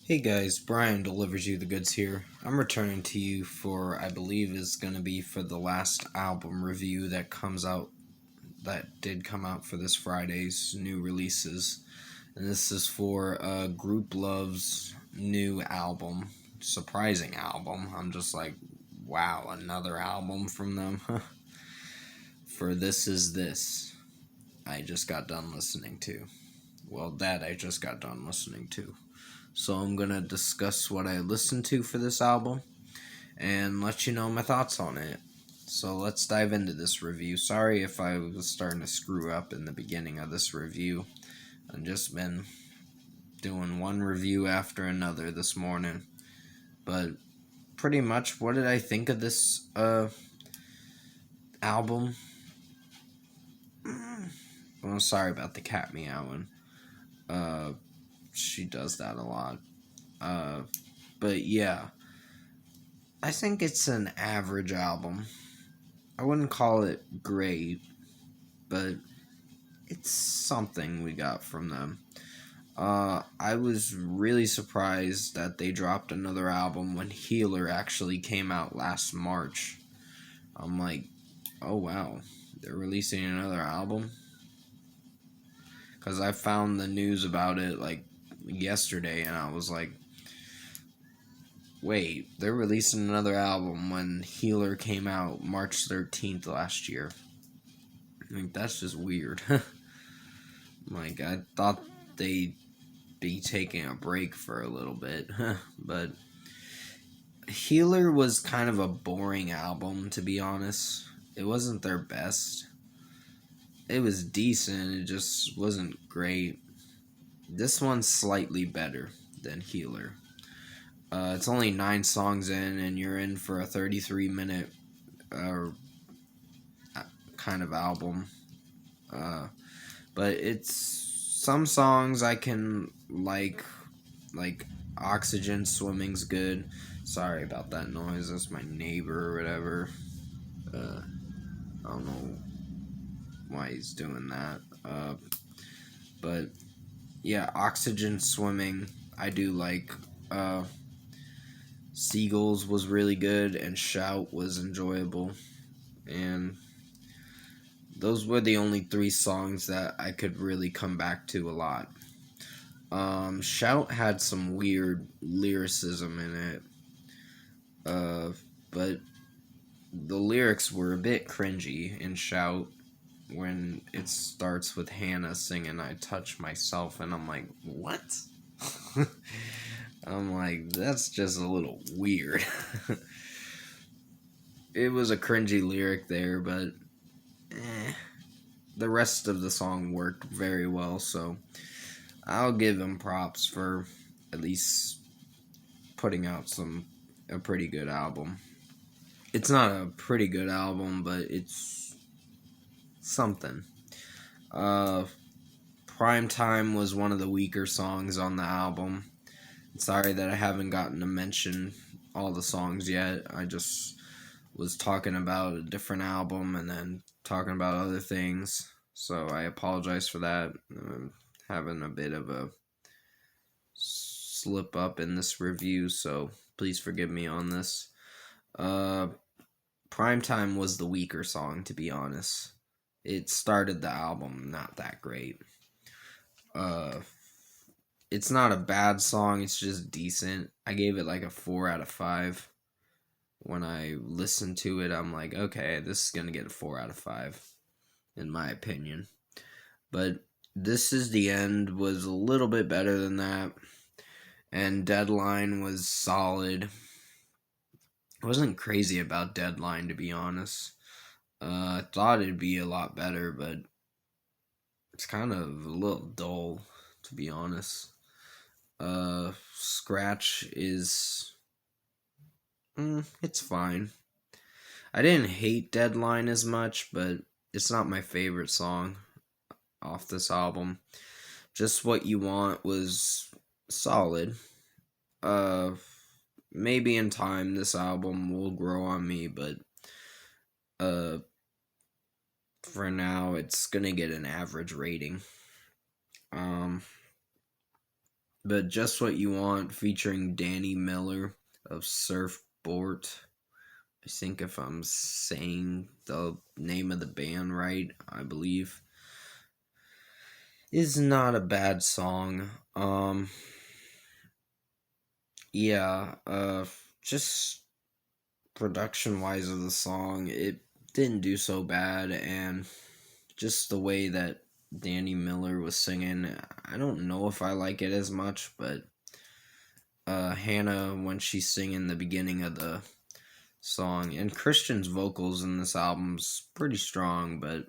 Hey guys, Brian delivers you the goods here. I'm returning to you for, I believe, is going to be for the last album review that did come out for this Friday's new releases. And this is for Grouplove's new album, surprising album. I'm just like, wow, another album from them. For This Is This, I just got done listening to. Well, that I just got done listening to. So I'm going to discuss what I listened to for this album and let you know my thoughts on it. So let's dive into this review. Sorry if I was starting to screw up in the beginning of this review. I've just been doing one review after another this morning. But pretty much, what did I think of this album? Well, sorry about the cat meowing. She does that a lot. But yeah, I think it's an average album. I wouldn't call it great, but it's something we got from them. I was really surprised that they dropped another album when Healer actually came out last March. I'm like, oh wow, they're releasing another album? Because I found the news about it like yesterday and I was like, wait, they're releasing another album when Healer came out March 13th last year. Like, that's just weird. Like, I thought they'd be taking a break for a little bit. But Healer was kind of a boring album, to be honest. It wasn't their best. It was decent, it just wasn't great. This one's slightly better than Healer. It's only 9 songs in, and you're in for a 33-minute kind of album. But it's some songs I can like Oxygen Swimming's good. Sorry about that noise, that's my neighbor or whatever. I don't know why he's doing that. But yeah, Oxygen Swimming I do like. Seagulls was really good, and Shout was enjoyable. And those were the only 3 songs that I could really come back to a lot. Shout had some weird lyricism in it. But the lyrics were a bit cringy in Shout when it starts with Hannah singing I Touch Myself, and I'm like, what? I'm like, that's just a little weird. It was a cringy lyric there, but the rest of the song worked very well, so I'll give him props for at least putting out a pretty good album. It's not a pretty good album, but it's something. Primetime was one of the weaker songs on the album. Sorry that I haven't gotten to mention all the songs yet. I just was talking about a different album and then talking about other things. So I apologize for that. I'm having a bit of a slip up in this review, so please forgive me on this. Primetime was the weaker song, to be honest. It started the album not that great. It's not a bad song, it's just decent. I gave it like a 4 out of 5. When I listened to it, I'm like, okay, this is gonna get a 4 out of 5, in my opinion. But This Is the End was a little bit better than that, and Deadline was solid. I wasn't crazy about Deadline, to be honest. I thought it'd be a lot better, but it's kind of a little dull, to be honest. Scratch is... it's fine. I didn't hate Deadline as much, but it's not my favorite song off this album. Just What You Want was solid. Maybe in time this album will grow on me, but for now it's gonna get an average rating. But Just What You Want featuring Danny Miller of Surfboard. I think if I'm saying the name of the band right, I believe, is not a bad song. Yeah, just production wise of the song, it didn't do so bad, and just the way that Danny Miller was singing, I don't know if I like it as much, but Hannah, when she's singing the beginning of the song, and Christian's vocals in this album's pretty strong, but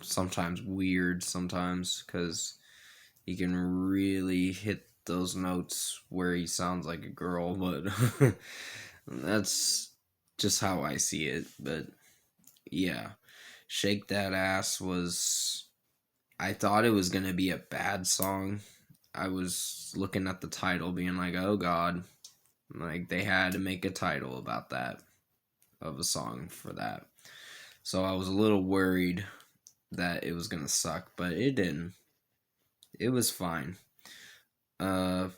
sometimes weird sometimes, because he can really hit those notes where he sounds like a girl, but that's just how I see it. But yeah, Shake That Ass was, I thought it was gonna be a bad song. I was looking at the title being like, oh god, like they had to make a title about that, of a song for that. So I was a little worried that it was gonna suck, but it didn't. It was fine. Uh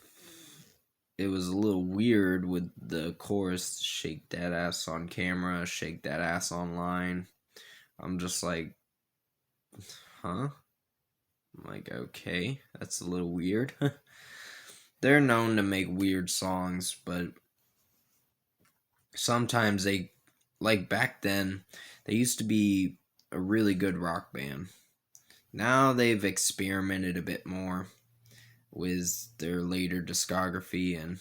it was a little weird with the chorus, shake that ass on camera, shake that ass online. I'm just like, huh? I'm like, okay, that's a little weird. They're known to make weird songs, but sometimes they, like back then, they used to be a really good rock band. Now they've experimented a bit more with their later discography, and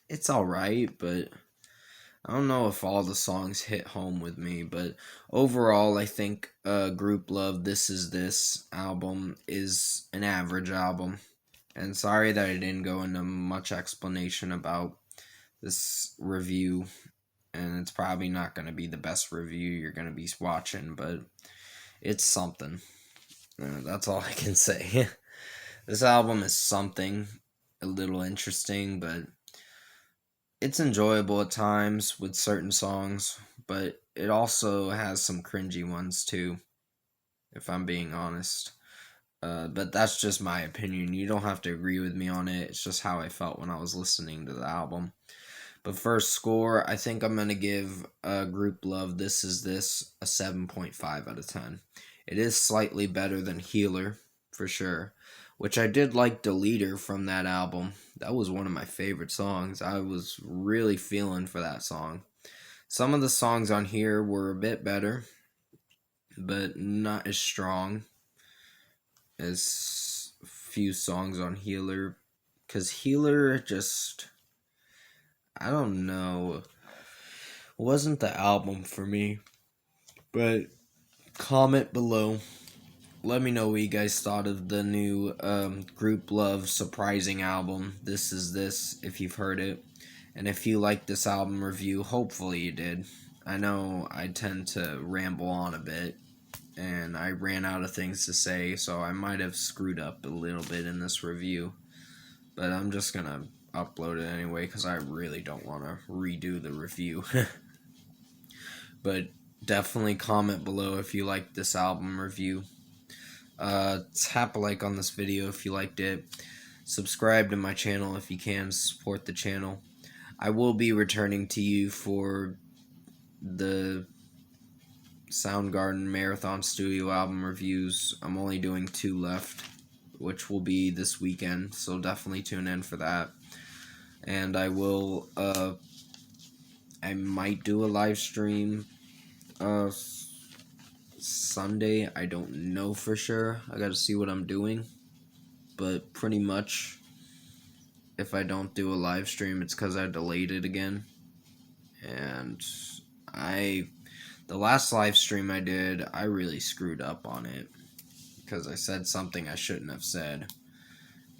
it's alright, but I don't know if all the songs hit home with me. But overall, I think Grouplove, This Is This album is an average album. And sorry that I didn't go into much explanation about this review, and it's probably not going to be the best review you're going to be watching, but it's something. That's all I can say. This album is something, a little interesting, but it's enjoyable at times with certain songs, but it also has some cringy ones too, if I'm being honest. But that's just my opinion. You don't have to agree with me on it. It's just how I felt when I was listening to the album. But first score, I think I'm going to give Grouplove, This Is This, a 7.5 out of 10. It is slightly better than Healer, for sure, which I did like Deleter from that album. That was one of my favorite songs. I was really feeling for that song. Some of the songs on here were a bit better, but not as strong as a few songs on Healer. Because Healer just, I don't know, wasn't the album for me. But comment below. Let me know what you guys thought of the new Grouplove surprising album, This Is This, if you've heard it. And if you liked this album review, hopefully you did. I know I tend to ramble on a bit, and I ran out of things to say, so I might have screwed up a little bit in this review. But I'm just going to upload it anyway, because I really don't want to redo the review. But definitely comment below if you liked this album review. Tap a like on this video if you liked it. Subscribe to my channel if you can, support the channel. I will be returning to you for the Soundgarden Marathon Studio album reviews. I'm only doing 2 left, which will be this weekend, so definitely tune in for that. And I will, I might do a live stream, Sunday. I don't know for sure. I gotta see what I'm doing. But pretty much, if I don't do a live stream, it's because I delayed it again. And the last live stream I did, I really screwed up on it. Because I said something I shouldn't have said.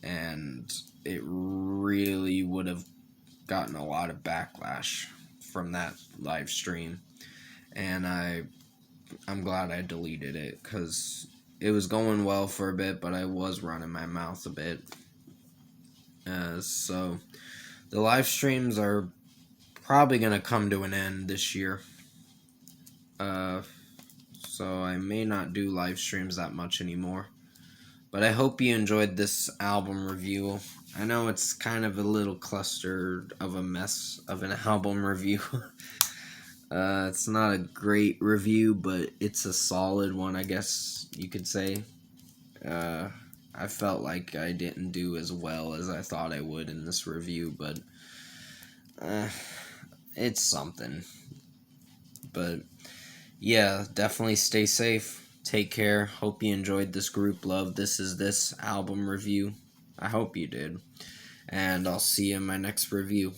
And it really would have gotten a lot of backlash from that live stream. And I'm glad I deleted it, because it was going well for a bit, but I was running my mouth a bit. So the live streams are probably going to come to an end this year. So I may not do live streams that much anymore. But I hope you enjoyed this album review. I know it's kind of a little cluster of a mess of an album review. It's not a great review, but it's a solid one, I guess you could say. Uh, I felt like I didn't do as well as I thought I would in this review, but it's something. But yeah, definitely stay safe. Take care. Hope you enjoyed this Grouplove. This album review. I hope you did. And I'll see you in my next review.